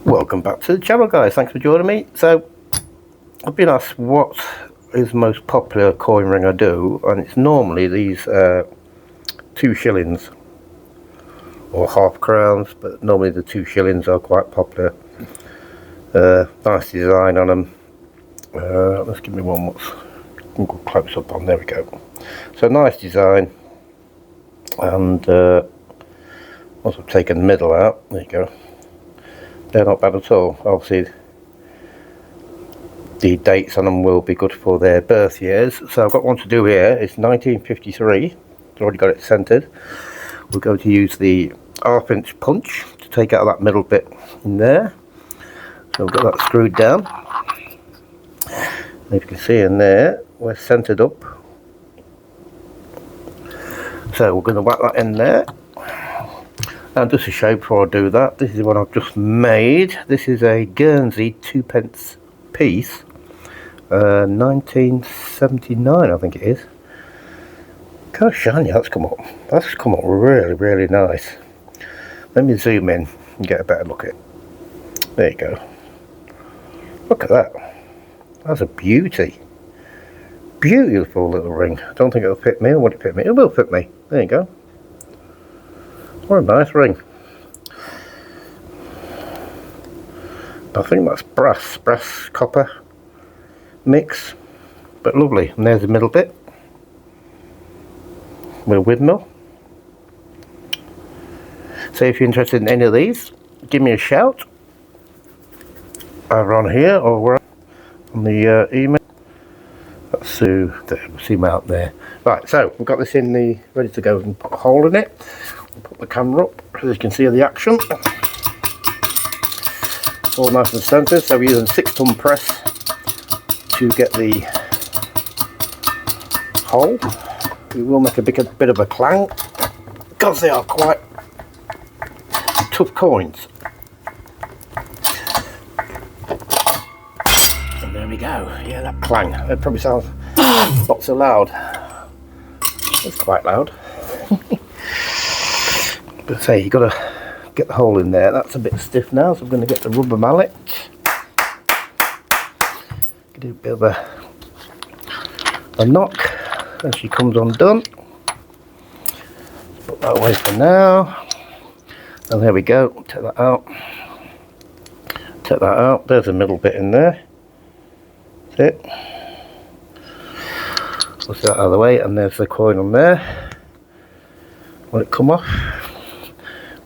Welcome back to the channel, guys. Thanks for joining me. So I've been asked what is the most popular coin ring I do, and it's normally these 2 shillings or half crowns, but normally the 2 shillings are quite popular. Nice design on them. Let's give me one what's go close up on. There we go. So nice design, and once I've taken the middle out, there you go. They're not bad at all. Obviously the dates on them will be good for their birth years. So I've got one to do here. It's 1953. I've already got it centered. We're going to use the half-inch punch to take out that middle bit in there. So we've got that screwed down. And if you can see in there, we're centered up. So we're going to whack that in there. And just to show before I do that, this is what I've just made. This is a Guernsey 2p piece, 1979 I think it is. Look how shiny that's come up. That's come up really nice. Let me zoom in and get a better look at it. There you go. Look at that. That's a beauty. Beautiful little ring. I don't think it'll fit me, or will it fit me? It will fit me. There you go. What a nice ring. I think that's brass copper mix, but lovely. And there's the middle bit with a windmill. So if you're interested in any of these, give me a shout either on here or on the email. Let's zoom out there. Right, so we've got this in the ready to go and put a hole in it. Put the camera up so you can see the action. All nice and centered. So we're using a 6-ton press to get the hole. We will make a bit of a clang because they are quite tough coins. And there we go. Yeah, that clang. It probably sounds not so loud. It's quite loud. But say you've got to get the hole in there. That's a bit stiff now, so I'm going to get the rubber mallet. Do a bit of a knock and she comes undone. Put that away for now. And there we go. Take that out. Take that out. There's a middle bit in there. That's it. Push that out of the way, and there's the coin on there. Will it come off?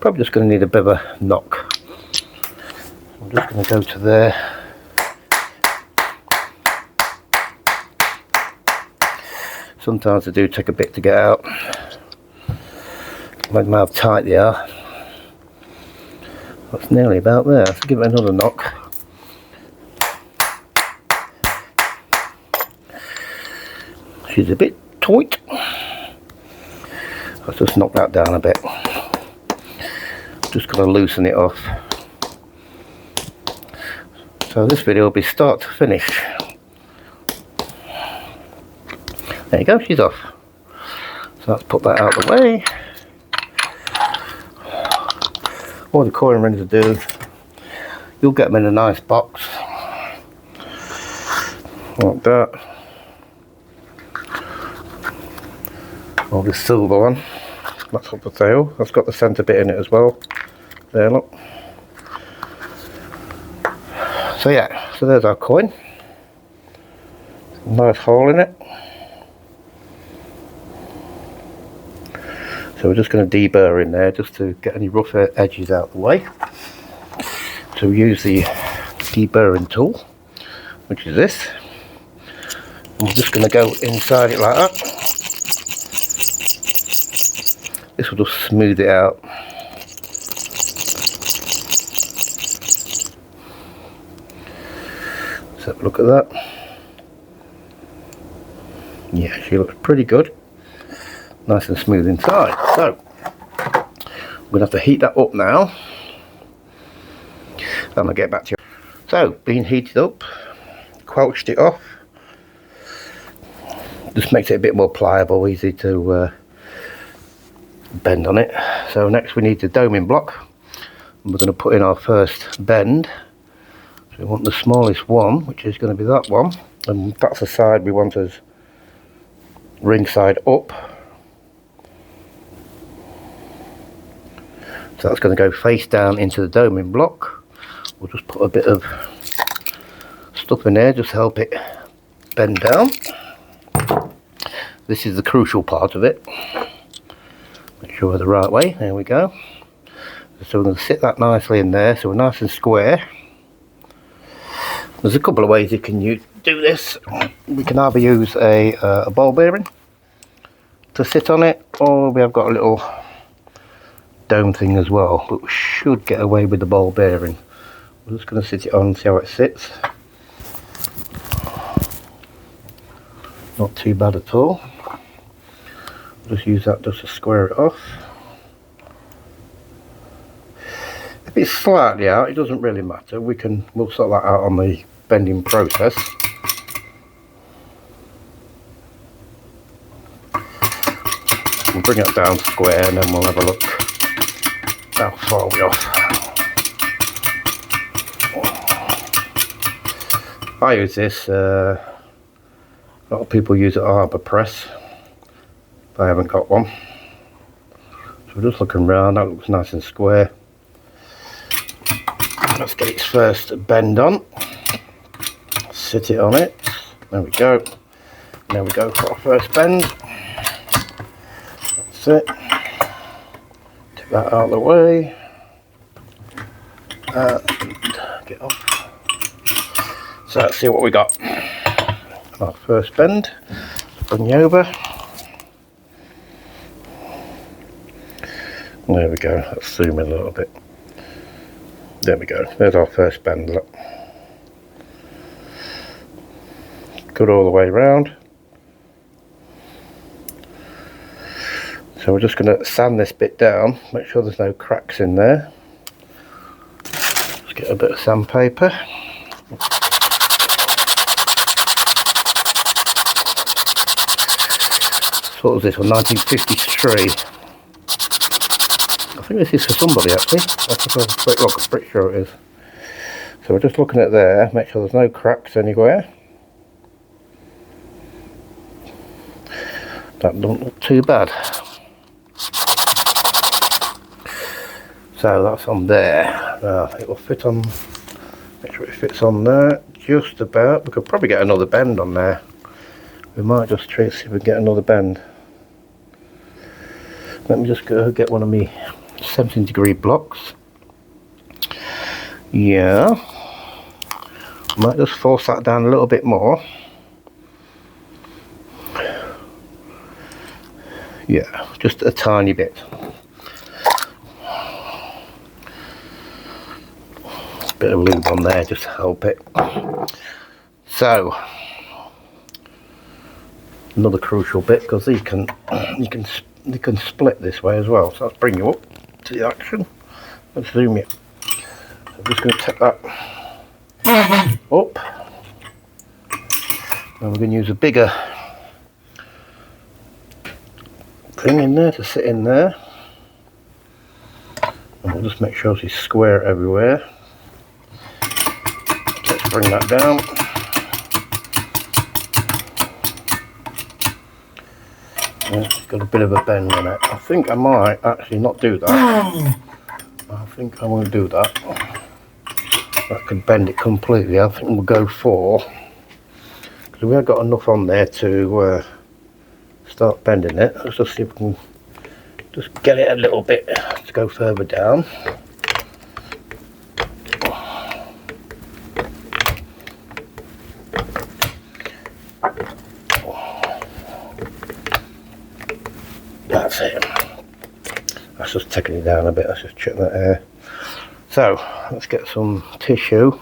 Probably just going to need a bit of a knock. I'm just going to go to there. Sometimes they do take a bit to get out. No matter how tight they are. That's nearly about there. Let's give it another knock. She's a bit tight. Let's just knock that down a bit. Just going to loosen it off. So this video will be start to finish. There you go, she's off. So let's put that out of the way. All the coin rings will do, you'll get them in a nice box like that. Or the silver one, that's up for sale. That's got the centre bit in it as well. There, look. So yeah, so there's our coin. Nice hole in it. So we're just going to deburr in there just to get any rough edges out of the way. So we use the deburring tool, which is this. And we're just going to go inside it like that. This will just smooth it out. Let's have a look at that. Yeah, she looks pretty good. Nice and smooth inside. So I'm going to have to heat that up now, and I'll get back to you. So being heated up, quenched it off. Just makes it a bit more pliable, easy to bend on it. So next we need the doming block. And we're going to put in our first bend. So we want the smallest one, which is going to be that one, and that's the side we want as ring side up. So that's going to go face down into the doming block. We'll just put a bit of stuff in there just to help it bend down. This is the crucial part of it. Make sure we're the right way. There we go. So we're going to sit that nicely in there so we're nice and square. There's a couple of ways you can do this. We can either use a ball bearing to sit on it, or we have got a little dome thing as well, but we should get away with the ball bearing. I'm just going to sit it on and see how it sits. Not too bad at all. Just use that just to square it off. If it's slightly out, it doesn't really matter. We'll sort that out on the bending process. We'll bring it down square and then we'll have a look how far we're off. I use this, a lot of people use an arbor press, but I haven't got one. So we're just looking round, that looks nice and square. Let's get its first bend on. Sit it on it. There we go. There we go for our first bend. That's it. Take that out of the way. And get off. So let's see what we got. Our first bend. Bring you over. There we go. Let's zoom in a little bit. There we go. There's our first bend. Look. Good all the way around. So we're just going to sand this bit down, make sure there's no cracks in there. Just get a bit of sandpaper. So what was this one? 1953. I think this is for somebody actually. Let's have a quick look. I'm pretty sure it is. So we're just looking at there, make sure there's no cracks anywhere. That doesn't look too bad. So that's on there. It will fit on, make sure it fits on there just about. We could probably get another bend on there. We might just try to see if we can get another bend. Let me just go get one of my 17-degree blocks. Yeah. Might just force that down a little bit more. Yeah, just a tiny bit. Bit of lube on there just to help it. So another crucial bit, because these you can split this way as well. So let's bring you up to the action. Let's zoom it. So I'm just going to take that up, and we're going to use a bigger thing in there to sit in there, and we'll just make sure it's square everywhere. Let's bring that down. Yeah, it's got a bit of a bend on it. I think I might actually not do that. I think I won't do that. I could bend it completely. I think we'll go for, because we have got enough on there to start bending it. Let's just see if we can just get it a little bit to go further down. That's it. That's just taking it down a bit. Let's just check that air. So let's get some tissue,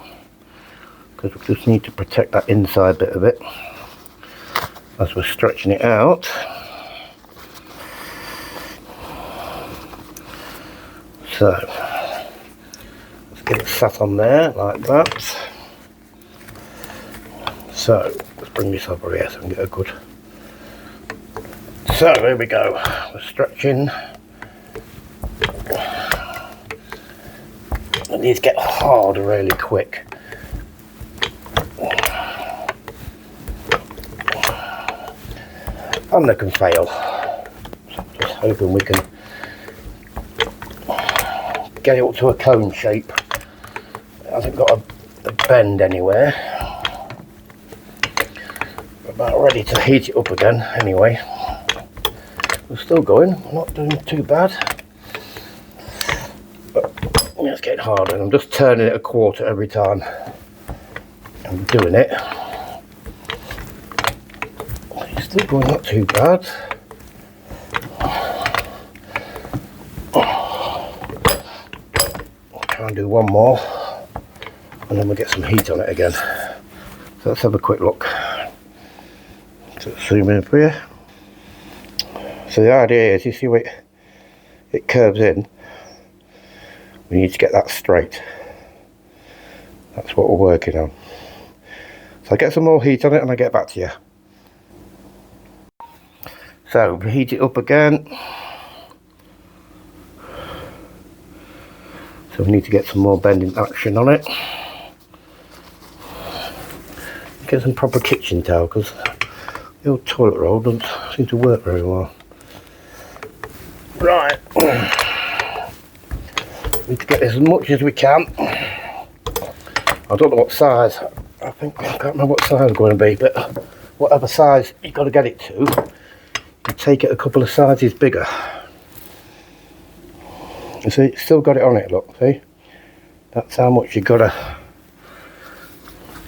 because we just need to protect that inside bit of it as we're stretching it out. So let's get it sat on there like that. So let's bring this over here so we can get a good. So here we go. We're stretching. These get hard really quick. And they can fail. So I'm just hoping we can get it up to a cone shape. It hasn't got a bend anywhere. We're about ready to heat it up again anyway. We're still going, we're not doing too bad. But it's getting harder, and I'm just turning it a quarter every time I'm doing it. It's still going not too bad. I'll try and do one more, and then we'll get some heat on it again. So let's have a quick look. So zoom in for you. So the idea is, you see where it curves in, we need to get that straight. That's what we're working on. So I'll get some more heat on it and I'll get back to you. So we heat it up again. So we need to get some more bending action on it. Get some proper kitchen towel, because the old toilet roll doesn't seem to work very well. Right, need to get as much as we can. I don't know what size, I can't remember what size it's going to be, but whatever size you've got to get it to, you take it a couple of sizes bigger. You see, it's still got it on it, look, see? That's how much you've got to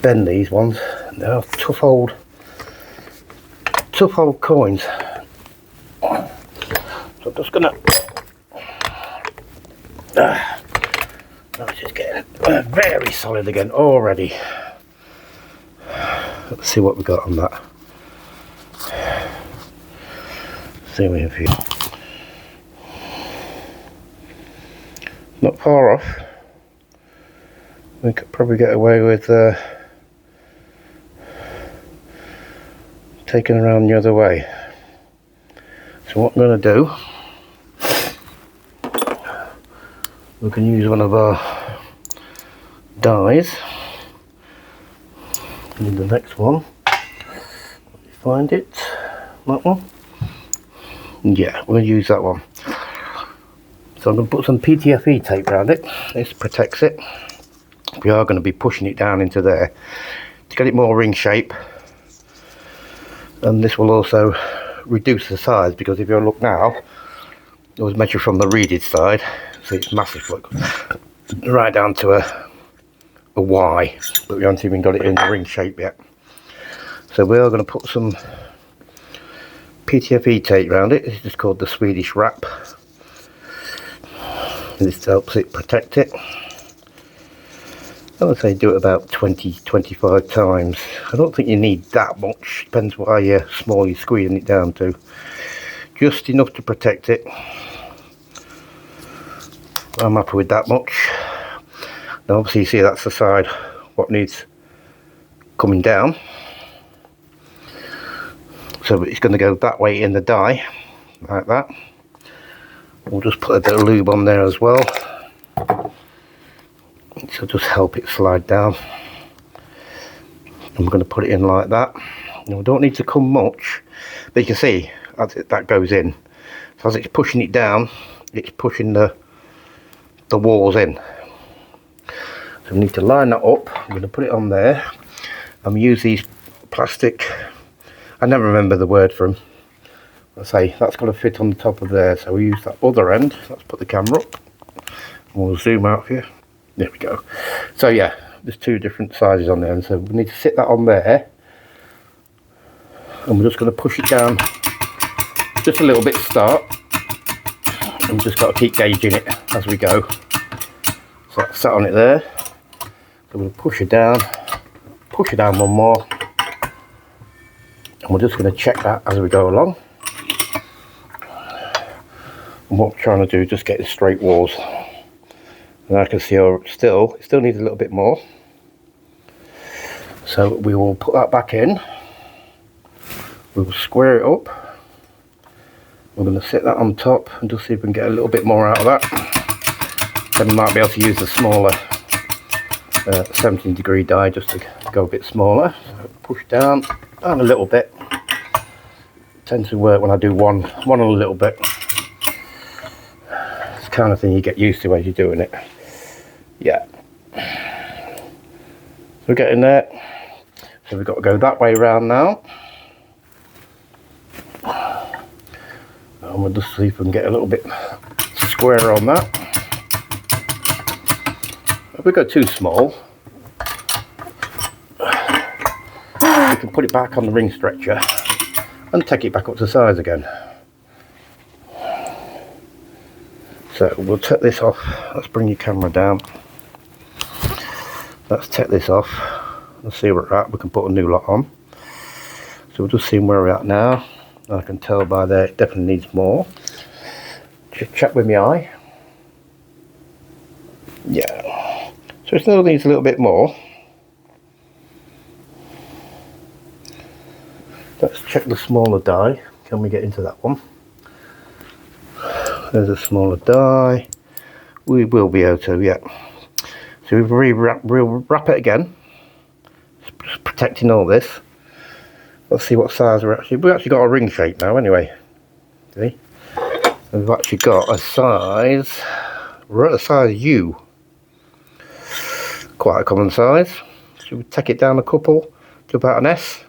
bend these ones. They're tough old coins. So I'm just gonna, it's just getting very solid again already. Let's see what we got on that. Zoom in for you. Not far off. We could probably get away with taking around the other way. So what I'm going to do, we can use one of our dies. And the next one, find it, that one. Yeah, we're going to use that one. So I'm going to put some PTFE tape around it. This protects it. We are going to be pushing it down into there to get it more ring shape. And this will also reduce the size, because if you look now, it was measured from the reeded side, so it's massive, look, right down to a Y, but we haven't even got it in the ring shape yet. So we are going to put some PTFE tape around it. This is called the Swedish wrap. This helps it protect it. I would say do it about 20-25 times. I don't think you need that much, depends what how small you're squeezing it down to. Just enough to protect it. I'm happy with that much. Now obviously you see that's the side what needs coming down. So it's going to go that way in the die, like that. We'll just put a bit of lube on there as well. So just help it slide down. And we're going to put it in like that. Now we don't need to come much, but you can see as that goes in. So as it's pushing it down, it's pushing the walls in. So we need to line that up. I'm going to put it on there. And we use these plastic, I never remember the word for them. I say that's got to fit on the top of there. So we use that other end. Let's put the camera up. And we'll zoom out for you. There we go. So yeah, there's two different sizes on there, and so we need to sit that on there, and we're just going to push it down just a little bit to start, and we've just got to keep gauging it as we go. So that's sat on it there. So we'll push it down one more, and we're just going to check that as we go along. And what we're trying to do is just get straight walls. And I can see it still needs a little bit more. So we will put that back in. We will square it up. We're going to sit that on top and just see if we can get a little bit more out of that. Then I might be able to use the smaller 17-degree die just to go a bit smaller. So push down and a little bit. Tends to work when I do one and a little bit. It's the kind of thing you get used to as you're doing it. Yeah. So we're getting there. So we've got to go that way around now. And we'll just see if we can get a little bit square on that. If we go too small, we can put it back on the ring stretcher and take it back up to size again. So we'll take this off. Let's bring your camera down. Let's take this off. Let's see where we're at. We can put a new lot on. So we'll just see where we're at now. I can tell by there it definitely needs more. Just check with my eye. Yeah. So it still needs a little bit more. Let's check the smaller die. Can we get into that one? There's a smaller die. We will be able to, yeah. So we'll wrap it again. Just protecting all this. Let's see what size we've actually got a ring shape now anyway. See? We've actually got a size, we're at a size U. Quite a common size. Should we take it down a couple to about an S?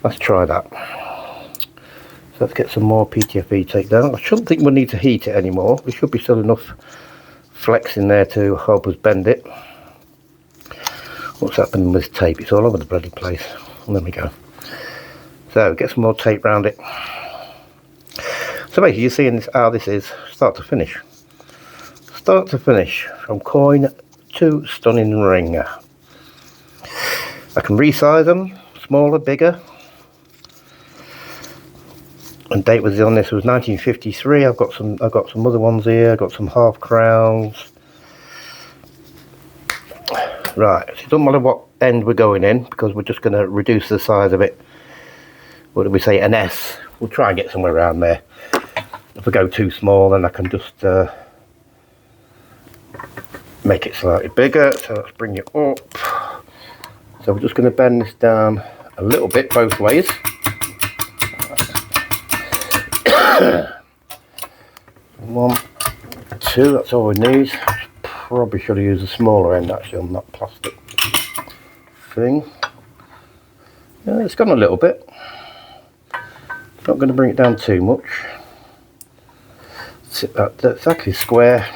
Let's try that. So let's get some more PTFE tape down. I shouldn't think we'll need to heat it anymore. There should be still enough flex in there to help us bend it. What's happening with this tape? It's all over the bloody place. There we go. So get some more tape around it. So basically you're seeing this, how this is start to finish. Start to finish from coin to stunning ring. I can resize them, smaller, bigger. And date was on this was 1953. I've got some other ones here. I've got some half crowns. Right, so it doesn't matter what end we're going in because we're just going to reduce the size of it. What did we say, an S? We'll try and get somewhere around there. If we go too small, then I can just make it slightly bigger. So let's bring it up. So we're just going to bend this down a little bit both ways. One, two, that's all we need. Probably should have used a smaller end actually on that plastic thing. Yeah, it's gone a little bit. Not going to bring it down too much. That's exactly square.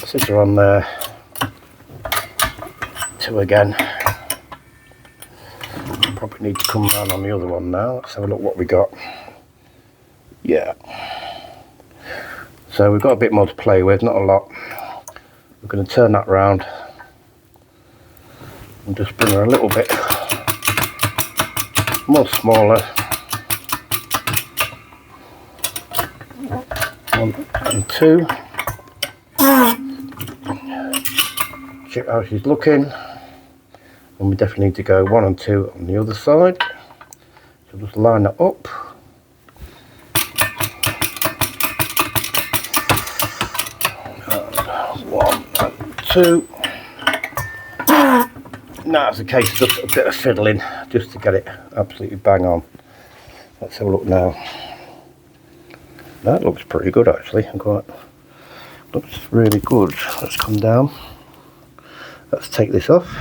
Sit her on there. Two again. Probably need to come round on the other one now. Let's have a look what we got. Yeah. So we've got a bit more to play with, not a lot. We're going to turn that round and just bring her a little bit more smaller. One and two. Check how she's looking. And we definitely need to go 1 and 2 on the other side. So just line that up. And 1 and 2. Now it's a case of just a bit of fiddling just to get it absolutely bang on. Let's have a look now. That looks pretty good actually. Looks really good. Let's come down. Let's take this off.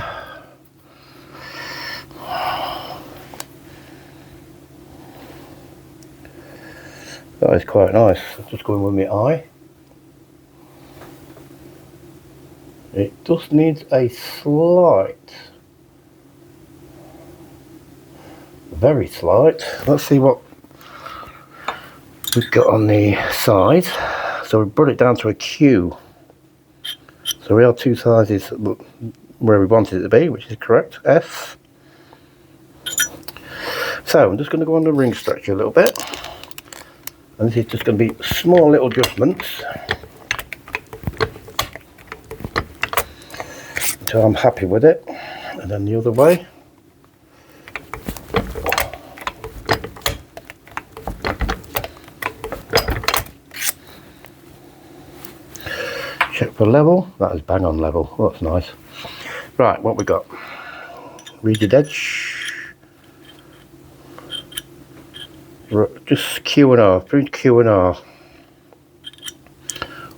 That is quite nice. Just going with my eye. It just needs a slight, very slight. Let's see what we've got on the side. So we brought it down to a Q. So we are two sizes where we wanted it to be, which is correct. S. So I'm just going to go on the ring stretcher a little bit. And this is just going to be small little adjustments until I'm happy with it. And then the other way. Check for level. That is bang on level. Oh, that's nice. Right, what we got? Reeded edge. Just Q and R. Through Q and R.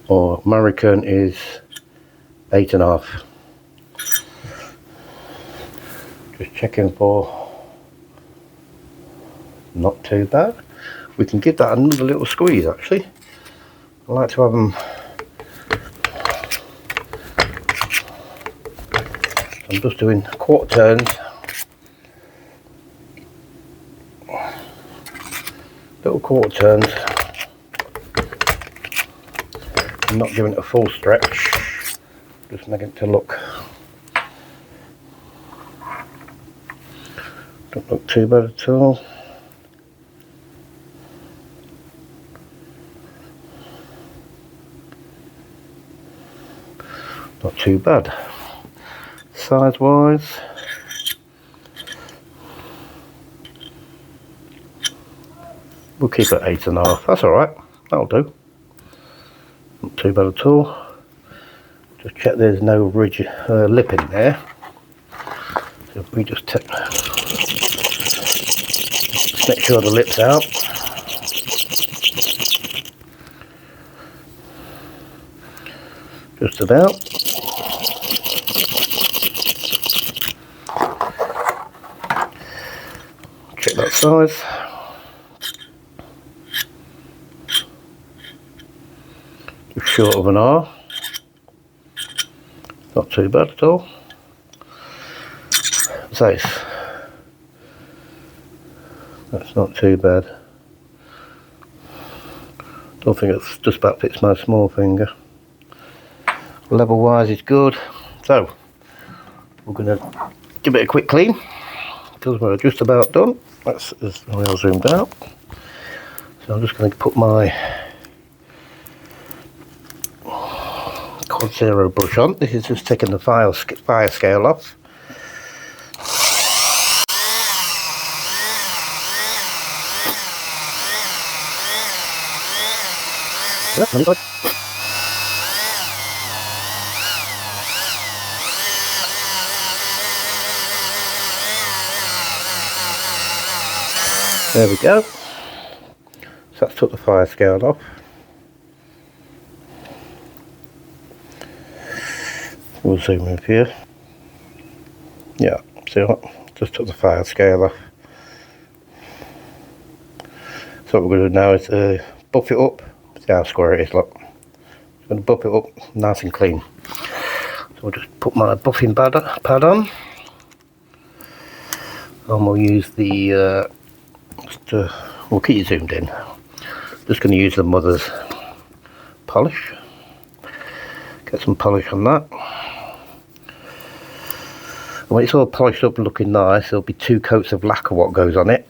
Or American is 8.5. Just checking for. Not too bad. We can give that another little squeeze actually. I like to have them. I'm just doing quarter turns. Little quarter turns. I'm not giving it a full stretch. Just making it to look. Don't look too bad at all. Not too bad. Size wise, we'll keep it 8.5. That's alright, that'll do. Not too bad at all. Just check there's no ridge lip in there. So if we just make sure the lip's out. Just about. Check that size. Just short of an R. Not too bad at all. Size. That's not too bad. Don't think it's just about fits my small finger. Level wise is good. So we're going to give it a quick clean because we're just about done. That's as well zoomed out. So I'm just going to put my Quad Zero brush on. This is just taking the fire scale off. There we go. So that's took the fire scale off. We'll zoom in here. Yeah, see what? Just took the fire scale off. So what we're going to do now is buff it up. See how square it is, look. I'm going to buff it up nice and clean. So I'll just put my buffing pad on. And we'll use the, we'll keep it zoomed in. Just going to use the Mother's polish. Get some polish on that. And when it's all polished up and looking nice, there'll be 2 coats of lacquer what goes on it.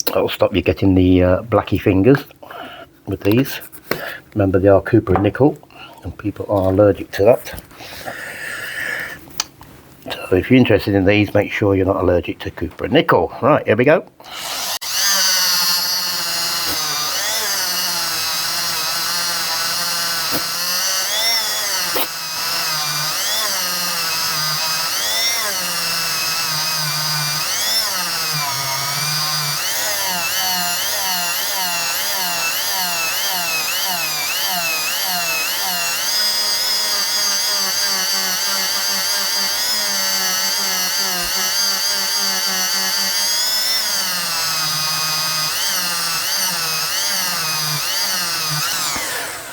That'll stop you getting the blacky fingers with these. Remember, they are copper and nickel, and people are allergic to that. So if you're interested in these, make sure you're not allergic to copper and nickel. Right, here we go.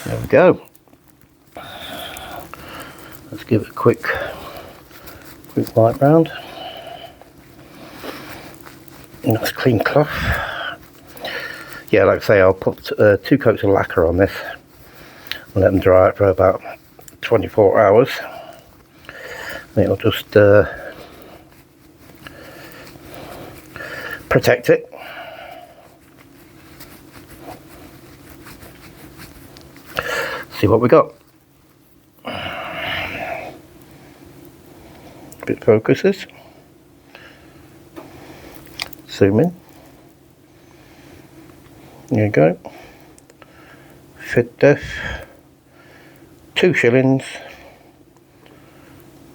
There we go. Let's give it a quick wipe round. Nice clean cloth. Yeah, like I say, I'll put 2 coats of lacquer on this and let them dry out for about 24 hours. And it'll just protect it. See what we got. Bit focuses. Zoom in. There you go. Fit def 2 shillings,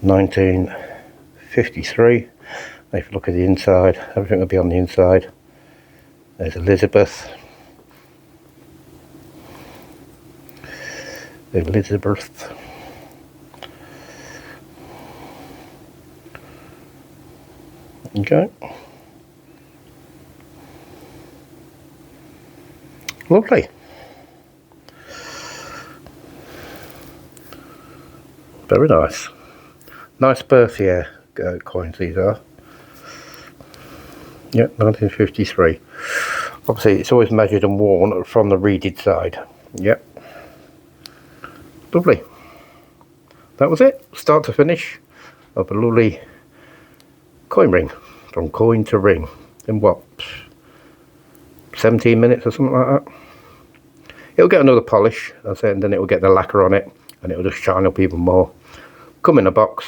1953. If you look at the inside, everything will be on the inside. There's Elizabeth. Elizabeth. Okay. Lovely. Very nice. Nice birth year coins these are. Yep, 1953. Obviously it's always measured and worn from the reeded side. Yep. Lovely. That was it, start to finish, of a lovely coin ring, from coin to ring, in what, 17 minutes or something like that. It'll get another polish, I said, and then it will get the lacquer on it, and it'll just shine up even more. Come in a box,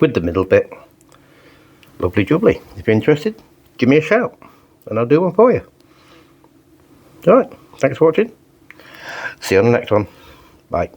with the middle bit. Lovely jubbly. If you're interested, give me a shout, and I'll do one for you. Alright, thanks for watching. See you on the next one. Bye.